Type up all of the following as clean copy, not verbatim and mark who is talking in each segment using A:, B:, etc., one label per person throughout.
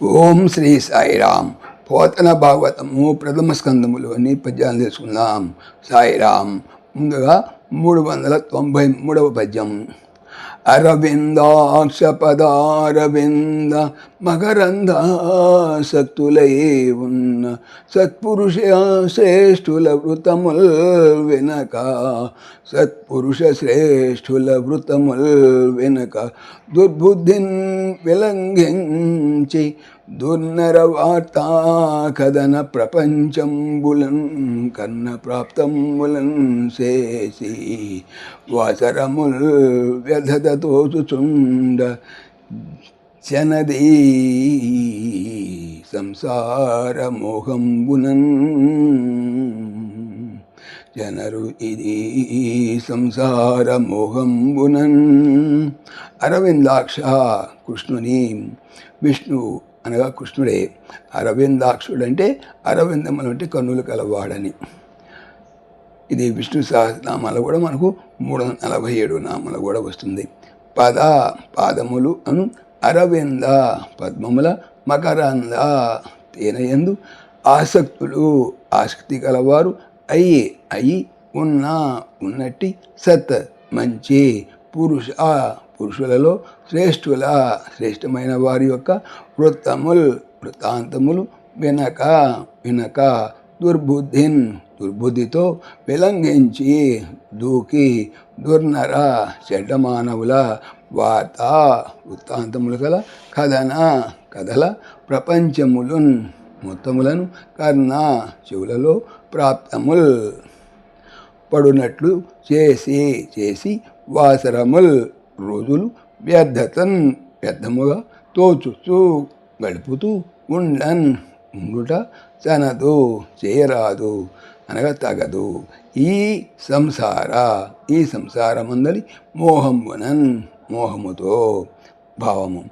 A: ఓం శ్రీ సాయిరామ్. పోతన భాగవతము ప్రథమ స్కందములోని పద్యాలు తెలుసుకుందాం. సాయిరామ్. ముందుగా 393వ పద్యం. అరవిందాక్ష పదారవింద మకరంద సక్తులై ఉన్న సత్పురుష శ్రేష్ఠుల వృతముల్ వినక, సత్పురుష శ్రేష్ఠుల వృతముల్ వినక దుర్బుద్ధిన్ విలంఘించి దుర్నర వార్తా కథన ప్రపంచంబులన్ కన్న ప్రాప్తంబులన్ చేసి వాసరముల్ వ్యధత తోచుచుండ జనదీ సంసార మోహంబునన్. జనరు ఇది సంసార మోహంబునన్. అరవిందాక్ష కృష్ణుని, విష్ణు అనగా కృష్ణుడే. అరవిందాక్షుడు అంటే అరవిందములు అంటే కన్నులు కలవాడని. ఇది విష్ణు సహస్రనామాలు కూడా మనకు 347 నామాలు కూడా వస్తుంది. పాదములు అను అరవింద పద్మముల మకరంద తేనయందు ఆసక్తులు ఆసక్తి కలవారు అయి ఉన్నట్టి సత్ మంచి పురుషులలో శ్రేష్టమైన వారి యొక్క వృత్తాంతములు వినక దుర్బుద్ధితో విలంఘించి దూకి దుర్నర చెడ్డ మానవుల వృత్తాంతములు గల కథల ప్రపంచములున్ మొత్తములను కర్ణ చెవులలో ప్రాప్తముల్ పడునట్లు చేసి వాసరముల్ రోజులు వ్యర్థముగా తోచుచూ గడుపుతూ ఉండుట చనదు, చేయరాదు అనగా తగదు. ఈ సంసారమందలి మోహముతో భావము.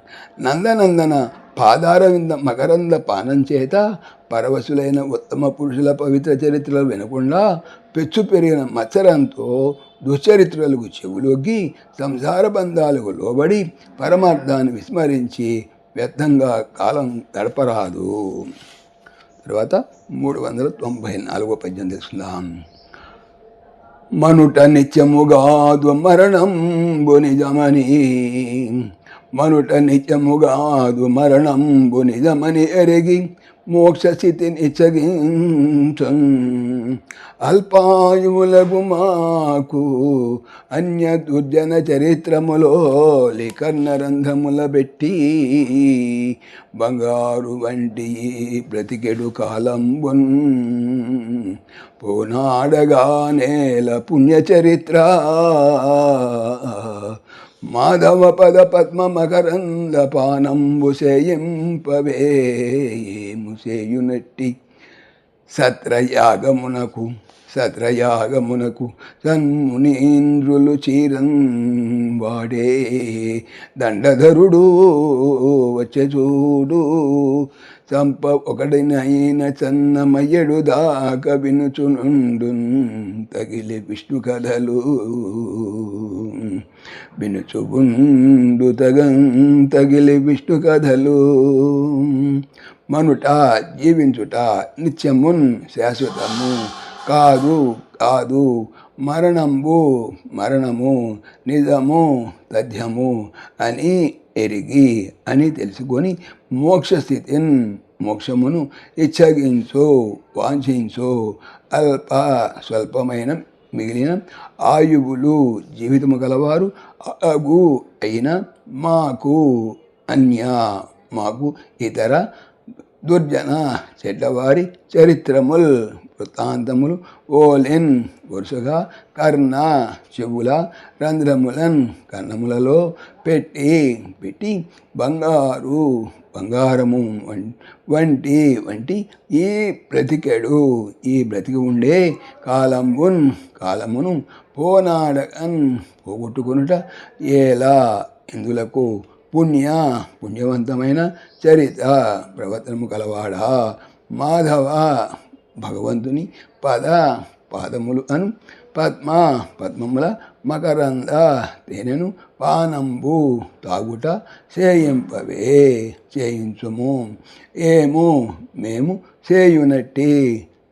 A: నందనందన పాదారవింద మకరంద పానం చేత పరవశులైన ఉత్తమ పురుషుల పవిత్ర చరిత్రలు వినకుండా పెచ్చు పెరిగిన మత్సరంతో దుశ్చరిత్రలకు చెవులొగ్గి సంసార బంధాలకు లోబడి పరమార్థాన్ని విస్మరించి వ్యర్థంగా కాలం గడపరాదు. తర్వాత 394వ పద్యం తెలుసుకుందాం. మనుట నిత్యముగాదు మరణంబు నిజమని, మనుట నిత్యముగాదు మరణంబు నిజమని ఎరిగి మోక్షస్థితి నిచ్చగించన్ అల్పాయువులకు మాకు అన్య దుర్జన చరిత్రములో లికర్ణరంధ్రముల పెట్టి బంగారు వంటి బ్రతికెడు కాలంబున్ పోనాడగా నేల పుణ్యచరిత్ర మాధవ పద పద్మ మకరంద పానంబు సేయునట్టి సత్రయాగమునకు సన్మునీంద్రులు చీరన్ వాడే దండధరుడు వచ్చే చూడు సంప ఒకడినైన చన్నమయ్యడు దాక వినుచునుండు తగిలి విష్ణు కథలు వినుచుండు తగిలి విష్ణు కథలు. మనుట జీవించుట నిత్యమున్ శాశ్వతము కాదు మరణము నిజము తథ్యము అని ఎరిగి అని తెలుసుకొని మోక్షమును వాంఛించు స్వల్పమైన మిగిలిన ఆయువులు జీవితము గలవారు అయిన మాకు ఇతర దుర్జన చెడ్డవారి చరిత్రముల్ వృత్తాంతములు ఓలెన్ వరుసగా కర్ణ చెవుల రంధ్రములన్ కన్నములలో పెట్టి బంగారము వంటి ఈ బ్రతికి ఉండే కాలమును పోగొట్టుకునుట ఎలా ఇందులకు పుణ్యవంతమైన చరిత్ర ప్రవర్తనము కలవాడా. మాధవ భగవంతుని పాదములు అను పద్మముల మకరంద తేనెను పానంబు తాగుట చేయింపవే చేయించుము. ఏము మేము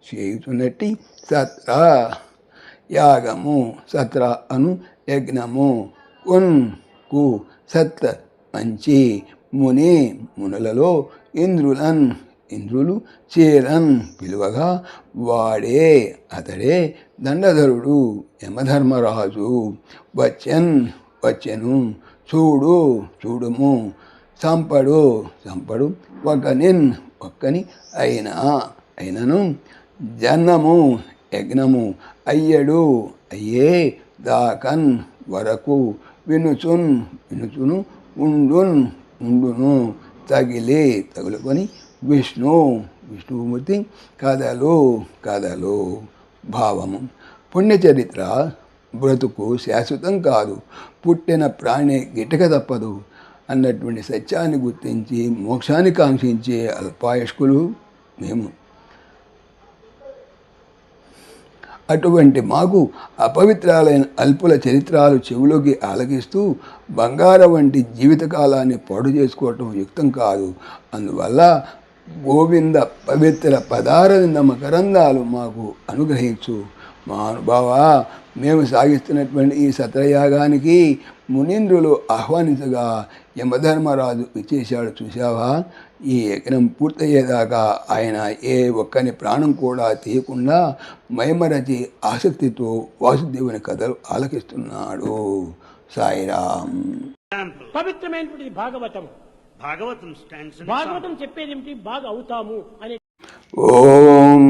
A: చేయుచున్నట్టి సత్ర యాగము సత్ర అను యజ్ఞము కు సత్ మంచి మునులలో ఇంద్రులు చేరన్ పిలువగా వాడే అతడే దండధరుడు యమధర్మరాజు. వచ్చెను చూడుము సంపడు ఒక్కని అయినను జన్నము యజ్ఞము అయ్యే దాకన్ వరకు వినుచును ఉండును తగులుకొని విష్ణుమూర్తి కథలు భావము. పుణ్యచరిత్ర బ్రతుకు శాశ్వతం కాదు, పుట్టిన ప్రాణి గిట్టక తప్పదు అన్నటువంటి సత్యాన్ని గుర్తించి మోక్షాన్ని కాంక్షించే అల్పాయుష్కులు మేము. అటువంటి మాకు అపవిత్రాలైన అల్పుల చరిత్రలు చెవులోకి ఆలకిస్తూ బంగారం వంటి జీవితకాలాన్ని పాడు చేసుకోవటం యుక్తం కాదు. అందువల్ల గోవింద పవిత్ర పదారవింద మకరందాలు మాకు అనుగ్రహించు. మా అనుభవ మేము సాగిస్తున్నటువంటి ఈ సత్రయాగానికి మునీంద్రులు ఆహ్వానించగా యమధర్మరాజు ఇచ్చేశాడు చూశావా. ఈ యజ్ఞం పూర్తయ్యేదాకా ఆయన ఏ ఒక్కని ప్రాణం కూడా తీయకుండా మైమరచి ఆసక్తితో వాసుదేవుని కథలు ఆలకిస్తున్నాడు. సాయిరామ్.
B: పవిత్రమైనటువంటి భాగవతం చెప్పేది ఏమిటి? బాగా అవుతాము అనే.
A: ఓం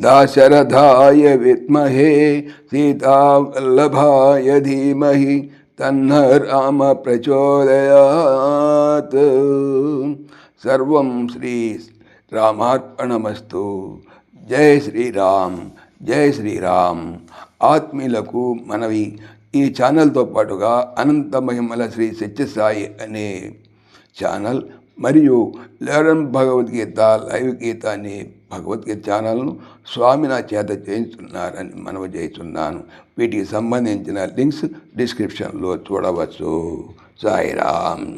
A: దాశరథాయ విద్మహే సీతావల్లభాయ ధీమహి తన్న రామ ప్రచోదయాత్. సర్వం శ్రీ రామార్పణమస్తు. జై శ్రీరామ్, జై శ్రీరామ్. ఆత్మీయులకు మనవి, ఈ ఛానల్తో పాటుగా అనంత మహిమల శ్రీ సత్యసాయి అనే ఛానల్ మరియు లెరన్ భగవద్గీత లైవ్ గీత అనే భగవద్గీత ఛానల్ను స్వామి నా చేత చేయించున్నారని మనవి చేస్తున్నాను. వీటికి సంబంధించిన లింక్స్ డిస్క్రిప్షన్లో చూడవచ్చు. సాయిరామ్.